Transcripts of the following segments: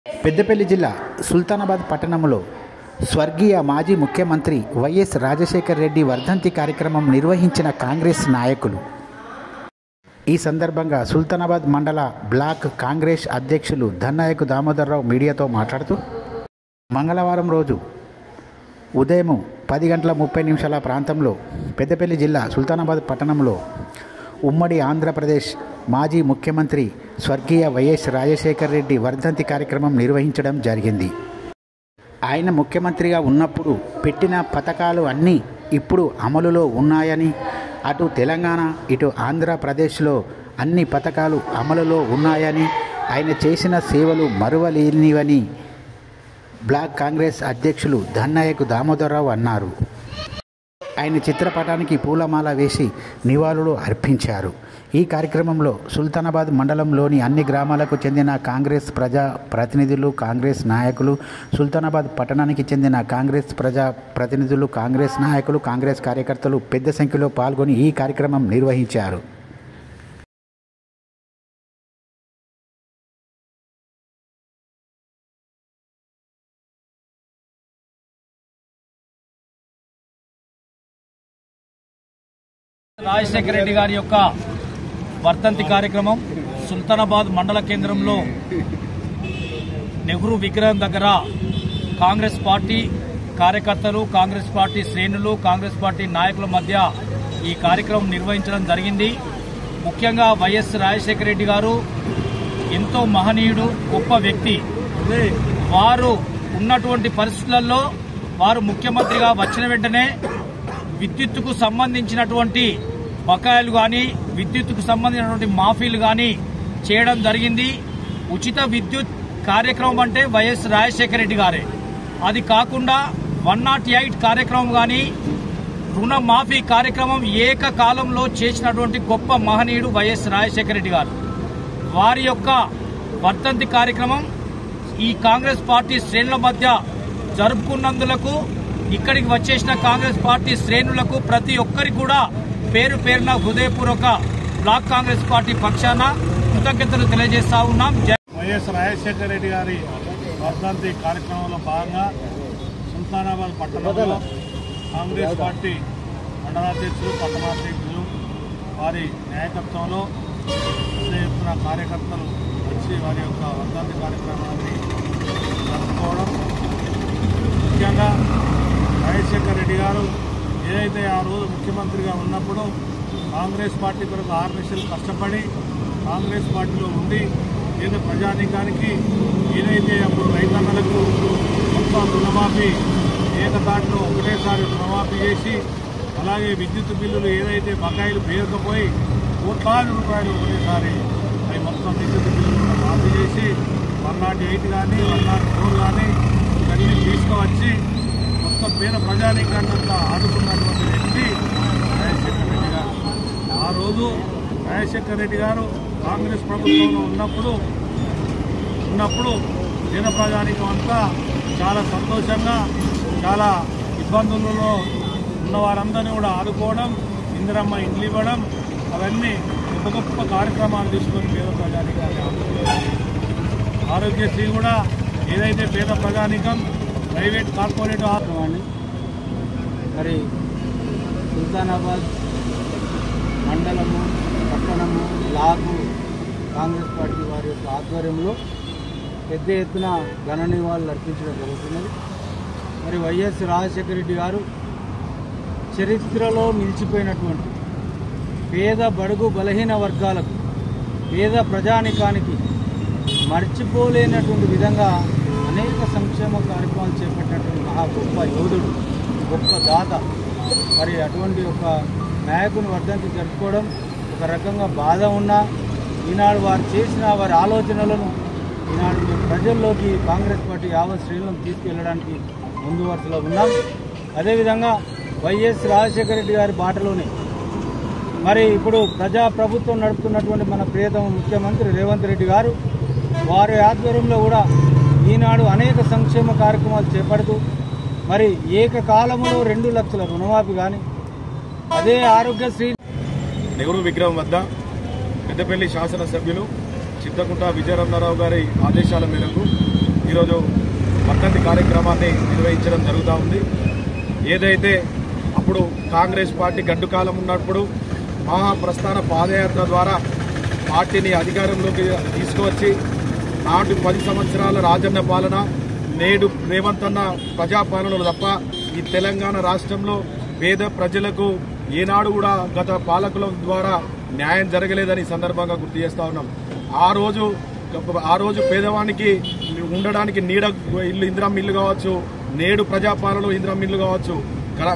పెద్దపల్లి జిల్లా సుల్తానాబాద్ పట్టణంలో స్వర్గీయ మాజీ ముఖ్యమంత్రి వైఎస్ రాజశేఖర్ రెడ్డి వర్ధంతి కార్యక్రమం నిర్వహించిన కాంగ్రెస్ నాయకులు. ఈ సందర్భంగా సుల్తానాబాద్ మండల బ్లాక్ కాంగ్రెస్ అధ్యక్షులు ధన్నాయకు దామోదర్రావు మీడియాతో మాట్లాడుతూ, మంగళవారం రోజు ఉదయం 10:30 ప్రాంతంలో పెద్దపల్లి జిల్లా సుల్తానాబాద్ పట్టణంలో ఉమ్మడి ఆంధ్రప్రదేశ్ మాజీ ముఖ్యమంత్రి స్వర్గీయ వైఎస్ రాజశేఖర్ రెడ్డి వర్ధంతి కార్యక్రమం నిర్వహించడం జరిగింది. ఆయన ముఖ్యమంత్రిగా ఉన్నప్పుడు పెట్టిన పథకాలు అన్నీ ఇప్పుడు అమలులో ఉన్నాయని, అటు తెలంగాణ ఇటు ఆంధ్రప్రదేశ్లో అన్ని పథకాలు అమలులో ఉన్నాయని, ఆయన చేసిన సేవలు మరువలేనివని బ్లాక్ కాంగ్రెస్ అధ్యక్షులు ధన్నాయకు దామోదర్రావు అన్నారు. ఆయన చిత్రపటానికి పూలమాల వేసి నివాళులు అర్పించారు. ఈ కార్యక్రమంలో సుల్తానాబాద్ మండలంలోని అన్ని గ్రామాలకు చెందిన కాంగ్రెస్ ప్రజా ప్రతినిధులు, కాంగ్రెస్ నాయకులు, సుల్తానాబాద్ పట్టణానికి చెందిన కాంగ్రెస్ ప్రజా ప్రతినిధులు, కాంగ్రెస్ నాయకులు, కాంగ్రెస్ కార్యకర్తలు పెద్ద సంఖ్యలో పాల్గొని ఈ కార్యక్రమం నిర్వహించారు. రాజశేఖర రెడ్డి గారి యొక్క వర్ధంతి కార్యక్రమం సుల్తానాబాద్ మండల కేంద్రంలో నెహ్రూ విగ్రహం దగ్గర కాంగ్రెస్ పార్టీ కార్యకర్తలు, కాంగ్రెస్ పార్టీ శ్రేణులు, కాంగ్రెస్ పార్టీ నాయకుల మధ్య ఈ కార్యక్రమం నిర్వహించడం జరిగింది. ముఖ్యంగా వైఎస్ రాజశేఖర రెడ్డి గారు ఎంతో మహనీయుడు, గొప్ప వ్యక్తి. వారు ఉన్నటువంటి పరిస్థితులలో వారు ముఖ్యమంత్రిగా వచ్చిన వెంటనే విద్యుత్తుకు సంబంధించినటువంటి బకాయిలు కానీ, విద్యుత్తుకు సంబంధించినటువంటి మాఫీలు కానీ చేయడం జరిగింది. ఉచిత విద్యుత్ కార్యక్రమం అంటే వైఎస్ రాజశేఖర రెడ్డి గారే. అది కాకుండా 108 కార్యక్రమం కానీ, రుణమాఫీ కార్యక్రమం ఏకకాలంలో చేసినటువంటి గొప్ప మహనీయుడు వైఎస్ రాజశేఖర రెడ్డి గారు. వారి యొక్క వర్ధంతి కార్యక్రమం ఈ కాంగ్రెస్ పార్టీ శ్రేణుల మధ్య జరుపుకున్నందులకు ఇక్కడికి వచ్చేసిన కాంగ్రెస్ పార్టీ శ్రేణులకు ప్రతి ఒక్కరికి కూడా పేరు పేరున హృదయపూర్వక బ్లాక్ కాంగ్రెస్ పార్టీ పక్షాన కృతజ్ఞతలు తెలియజేస్తా ఉన్నాం. వైఎస్ రాజశేఖర రెడ్డి గారి వర్ధంతి కార్యక్రమంలో భాగంగా సుల్తానాబాద్ పట్టణంలో కాంగ్రెస్ పార్టీ మండలాధ్యక్షులు, పట్టణాధ్యక్షులు వారి నాయకత్వంలో పెద్ద ఎత్తున కార్యకర్తలు వచ్చి వారి యొక్క వర్ధంతి కార్యక్రమాన్ని జరుపుకోవడం. ముఖ్యంగా రాజశేఖర రెడ్డి గారు ఏదైతే ఆ రోజు ముఖ్యమంత్రిగా ఉన్నప్పుడు కాంగ్రెస్ పార్టీ కొరకు 6 నిమిషాలు కష్టపడి కాంగ్రెస్ పార్టీలో ఉండి ఏదో ప్రజానీకానికి ఏదైతే అప్పుడు రైతన్నలకు మొత్తం రుణమాఫీ ఏకతాటిలో ఒకటేసారి రుణమాఫీ చేసి, అలాగే విద్యుత్ బిల్లులు ఏదైతే బకాయిలు పేరుకుపోయి కోట్లాది రూపాయలు ఒకటేసారి అవి మొత్తం విద్యుత్ బిల్లులు మాఫీ చేసి 108 కానీ 104 కానీ ఇవన్నీ తీసుకువచ్చి మొత్తం పేద ప్రజానీకాన్నంతా ఆదుకున్నటువంటి వ్యక్తి రాజశేఖర రెడ్డి గారు. ఆ రోజు రాజశేఖర రెడ్డి గారు కాంగ్రెస్ ప్రభుత్వంలో ఉన్నప్పుడు పేద ప్రజానీకం అంతా చాలా సంతోషంగా, చాలా ఇబ్బందులలో ఉన్న వారందరినీ కూడా ఆదుకోవడం, ఇందిరమ్మ ఇండ్లు ఇవ్వడం, అవన్నీ గొప్ప గొప్ప కార్యక్రమాలు తీసుకొని పేద ప్రజానీకాన్ని ఆదుకోవడం. ఆరోగ్యశ్రీ కూడా ఏదైతే పేద ప్రజానీకం ప్రైవేట్ కార్పొరేట్ ఆశ్రమాన్ని మరి సుల్తానాబాద్ మండలము, పట్టణము, బ్లాకు కాంగ్రెస్ పార్టీ వారి యొక్క ఆధ్వర్యంలో పెద్ద ఎత్తున ఘన నివాళులు అర్పించడం జరుగుతున్నది. మరి వైఎస్ రాజశేఖర రెడ్డి గారు చరిత్రలో నిలిచిపోయినటువంటి పేద బడుగు బలహీన వర్గాలకు, పేద ప్రజానికానికి మర్చిపోలేనటువంటి విధంగా అనేక సంక్షేమ కార్యక్రమాలు చేపట్టినటువంటి మహా గొప్ప యోధుడు, గొప్ప దాత. మరి అటువంటి ఒక నాయకుని వర్ధంతి జరుపుకోవడం ఒక రకంగా బాధ ఉన్నా, ఈనాడు వారు చేసిన వారి ఆలోచనలను ఈనాడు మేము ప్రజల్లోకి కాంగ్రెస్ పార్టీ యావత్ శ్రేణులను తీసుకెళ్లడానికి ముందు వరుసలో ఉన్నాం. అదేవిధంగా వైఎస్ రాజశేఖర రెడ్డి గారి బాటలోనే మరి ఇప్పుడు ప్రజాప్రభుత్వం నడుపుతున్నటువంటి మన ప్రియతమ ముఖ్యమంత్రి రేవంత్ రెడ్డి గారు వారి ఆధ్వర్యంలో కూడా ఈనాడు అనేక సంక్షేమ కార్యక్రమాలు చేపడుతూ మరి ఏకకాలంలో 2 లక్షల రుణమాఫీ కానీ, అదే ఆరోగ్యశ్రీ నెహ్రూ విగ్రహం వద్ద పెద్దపల్లి శాసనసభ్యులు చింతకుంట విజయరమణారావు గారి ఆదేశాల మేరకు ఈరోజు వర్ధంతి కార్యక్రమాన్ని నిర్వహించడం జరుగుతూ ఉంది. ఏదైతే అప్పుడు కాంగ్రెస్ పార్టీ గడ్డు కాలం ఉన్నప్పుడు మహాప్రస్థాన పాదయాత్ర ద్వారా పార్టీని అధికారంలోకి తీసుకువచ్చి నాటి 10 సంవత్సరాల రాజన్న పాలన, నేడు రేవంత్ అన్న ప్రజాపాలనలు తప్ప ఈ తెలంగాణ రాష్ట్రంలో పేద ప్రజలకు ఏనాడు కూడా గత పాలకుల ద్వారా న్యాయం జరగలేదని సందర్భంగా గుర్తు చేస్తా ఉన్నాం. ఆ రోజు పేదవానికి ఉండడానికి నీడ ఇల్లు ఇందిరమ్మ ఇల్లు కావచ్చు, నేడు ప్రజాపాలనలో ఇందిరమ్మ ఇల్లు కావచ్చు.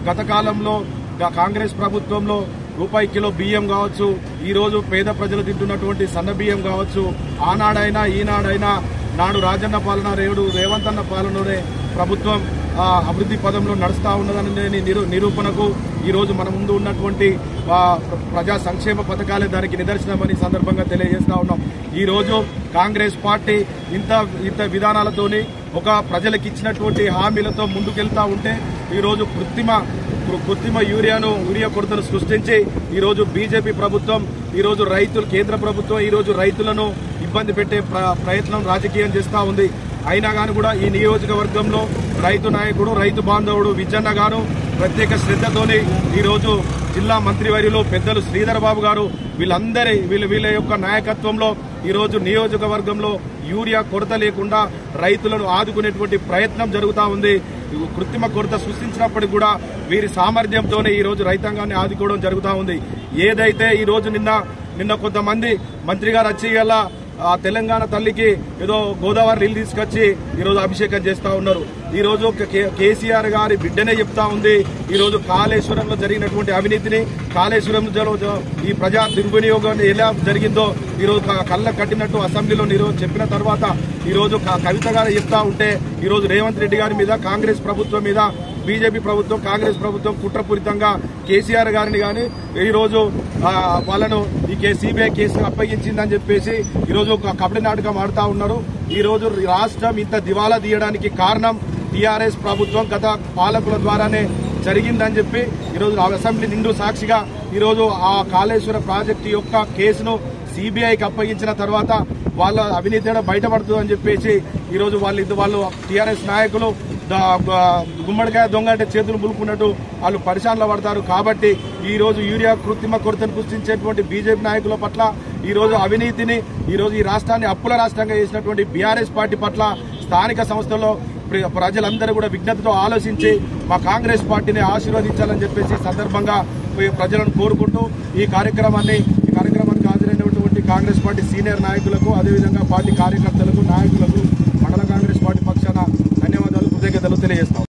గత కాలంలో కాంగ్రెస్ ప్రభుత్వంలో రూపాయి కిలో బియ్యం కావచ్చు, ఈరోజు పేద ప్రజలు తింటున్నటువంటి సన్న బియ్యం కావచ్చు. ఆనాడైనా ఈనాడైనా నాడు రాజన్న పాలన, రేవంత్ అన్న పాలనలోనే ప్రభుత్వం అభివృద్ధి పదంలో నడుస్తూ ఉన్నదని నిరూపణకు ఈరోజు మన ముందు ఉన్నటువంటి ప్రజా సంక్షేమ పథకాలే దానికి నిదర్శనమని సందర్భంగా తెలియజేస్తా ఉన్నాం. ఈరోజు కాంగ్రెస్ పార్టీ ఇంత విధానాలతోని ఒక ప్రజలకు ఇచ్చినటువంటి హామీలతో ముందుకెళ్తా ఉంటే ఈరోజు కృత్రిమ యూరియా కొరతను సృష్టించి ఈరోజు బీజేపీ ప్రభుత్వం, ఈరోజు కేంద్ర ప్రభుత్వం ఈరోజు రైతులను ఇబ్బంది పెట్టే ప్రయత్నం రాజకీయం చేస్తూ ఉంది. అయినా కానీ కూడా ఈ నియోజకవర్గంలో రైతు నాయకుడు, రైతు బాంధవుడు విజన్న గారు ప్రత్యేక శ్రద్ధతోని ఈరోజు జిల్లా మంత్రివర్యులు పెద్దలు శ్రీధర్ బాబు గారు వీళ్ళ యొక్క నాయకత్వంలో ఈరోజు నియోజకవర్గంలో యూరియా కొరత లేకుండా రైతులను ఆదుకునేటువంటి ప్రయత్నం జరుగుతూ ఉంది. కృత్రిమ కొరత సృష్టించినప్పటికీ కూడా వీరి సామర్థ్యంతోనే ఈరోజు రైతాంగాన్ని ఆదుకోవడం జరుగుతూ ఉంది. ఏదైతే ఈరోజు నిన్న కొంతమంది మంత్రి గారు వచ్చి ఇలా తెలంగాణ తల్లికి ఏదో గోదావరి నీళ్ళు తీసుకొచ్చి ఈరోజు అభిషేకం చేస్తూ ఉన్నారు. ఈరోజు కేసీఆర్ గారి బిడ్డనే చెప్తా ఉంది ఈరోజు కాళేశ్వరంలో జరిగినటువంటి అవినీతిని, కాళేశ్వరంలో ఈ ప్రజా దుర్వినియోగం ఎలా జరిగిందో ఈరోజు కళ్ళ కట్టినట్టు అసెంబ్లీలో ఈరోజు చెప్పిన తర్వాత ఈరోజు కవిత గారు చెప్తా ఉంటే ఈరోజు రేవంత్ రెడ్డి గారి మీద, కాంగ్రెస్ ప్రభుత్వం మీద, బీజేపీ ప్రభుత్వం, కాంగ్రెస్ ప్రభుత్వం కుట్రపూరితంగా కేసీఆర్ గారిని కానీ ఈరోజు వాళ్ళను ఈ సిబిఐ కేసును అప్పగించిందని చెప్పేసి ఈరోజు కబడ్డీ నాటకం ఆడుతూ ఉన్నారు. ఈరోజు రాష్ట్రం ఇంత దివాలా తీయడానికి కారణం టీఆర్ఎస్ ప్రభుత్వం గత పాలకుల ద్వారానే జరిగిందని చెప్పి ఈరోజు అసెంబ్లీ నిండు సాక్షిగా ఈరోజు ఆ కాళేశ్వర ప్రాజెక్టు యొక్క కేసును సిబిఐకి అప్పగించిన తర్వాత వాళ్ళ అవినీతి బయటపడుతుందని చెప్పేసి ఈరోజు వాళ్ళు టీఆర్ఎస్ నాయకులు గుమ్మడికాయ దొంగ అంటే చేతులు ములుకున్నట్టు వాళ్ళు పరిశానలో పడతారు. కాబట్టి ఈరోజు యూరియా కృత్రిమ కొరతను సృష్టించేటువంటి బీజేపీ నాయకుల పట్ల, ఈరోజు అవినీతిని, ఈరోజు ఈ రాష్ట్రాన్ని అప్పుల రాష్ట్రంగా చేసినటువంటి బీఆర్ఎస్ పార్టీ పట్ల స్థానిక సంస్థల్లో ప్రజలందరూ కూడా విజ్ఞతతో ఆలోచించి మా కాంగ్రెస్ పార్టీని ఆశీర్వదించాలని చెప్పేసి సందర్భంగా ప్రజలను కోరుకుంటూ ఈ కార్యక్రమానికి హాజరైనటువంటి కాంగ్రెస్ పార్టీ సీనియర్ నాయకులకు, అదేవిధంగా పార్టీ కార్యకర్తలకు, నాయకులకు మండల కాంగ్రెస్ పార్టీ పక్షాన ధన్యవాదాలు, కృతజ్ఞతలు తెలియజేస్తాం.